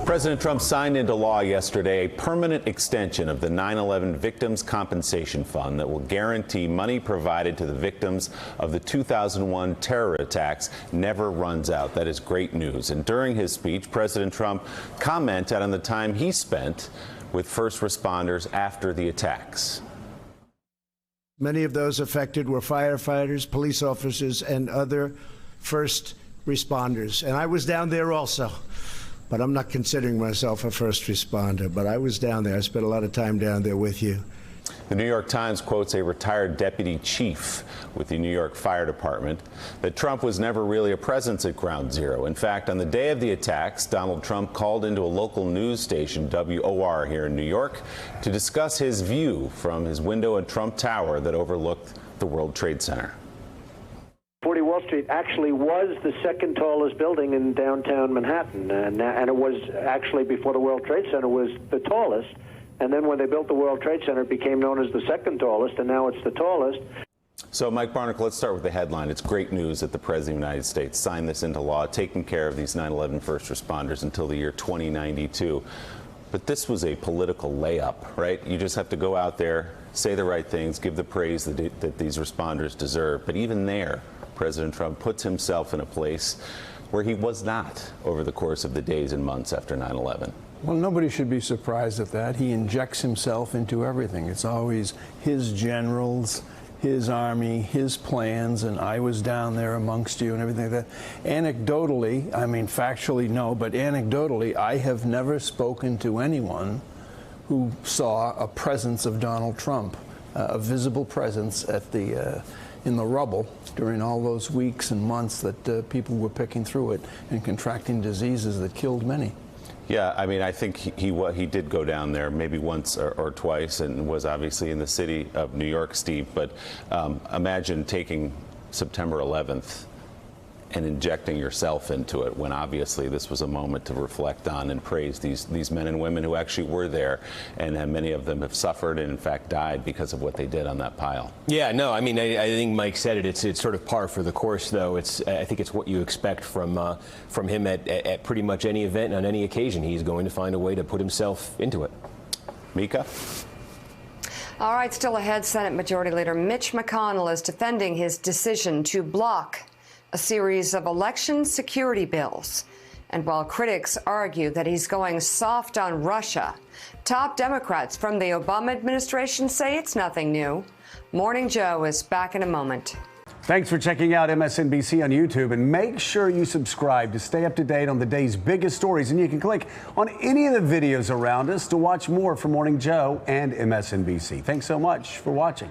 President Trump signed into law yesterday a permanent extension of the 9/11 Victims' Compensation Fund that will guarantee money provided to the victims of the 2001 terror attacks never runs out. That is great news. And during his speech, President Trump commented on the time he spent with first responders after the attacks. Many of those affected were firefighters, police officers, and other first responders. And I was down there also. But I'm not considering myself a first responder. But I was down there. I spent a lot of time down there with you. The New York Times quotes a retired deputy chief with the New York Fire Department that Trump was never really a presence at Ground Zero. In fact, on the day of the attacks, Donald Trump called into a local news station, WOR, here in New York, to discuss his view from his window at Trump Tower that overlooked the World Trade Center. 40 Wall Street actually was the second tallest building in downtown Manhattan, and it was actually, before the World Trade Center, was the tallest. And then when they built the World Trade Center, it became known as the second tallest, and now it's the tallest. So, Mike Barnicle, let's start with the headline. It's great news that the President of the United States signed this into law, taking care of these 9/11 first responders until the year 2092. But this was a political layup, right? You just have to go out there, say the right things, give the praise that these responders deserve. But even there, President Trump puts himself in a place where he was not over the course of the days and months after 9/11. Well, nobody should be surprised at that. He injects himself into everything. It's always his generals, his army, his plans, and I was down there amongst you and everything like that. Anecdotally, I mean, factually, no, but anecdotally, I have never spoken to anyone who saw a presence of Donald Trump, a visible presence at in the rubble during all those weeks and months that people were picking through it and contracting diseases that killed many. Yeah, I mean, I think he did go down there maybe once or twice and was obviously in the city of New York, Steve. But imagine taking September 11th and injecting yourself into it when obviously this was a moment to reflect on and praise these men and women who actually were there, and many of them have suffered and in fact died because of what they did on that pile. Yeah, no, I mean, I think Mike said it. It's sort of par for the course, though. I think it's what you expect from him at pretty much any event on any occasion. He's going to find a way to put himself into it. Mika? All right, still ahead, Senate Majority Leader Mitch McConnell is defending his decision to block a series of election security bills. And while critics argue that he's going soft on Russia, top Democrats from the Obama administration say it's nothing new. Morning Joe is back in a moment. Thanks for checking out MSNBC on YouTube, and make sure you subscribe to stay up to date on the day's biggest stories. And you can click on any of the videos around us to watch more from Morning Joe and MSNBC. Thanks so much for watching.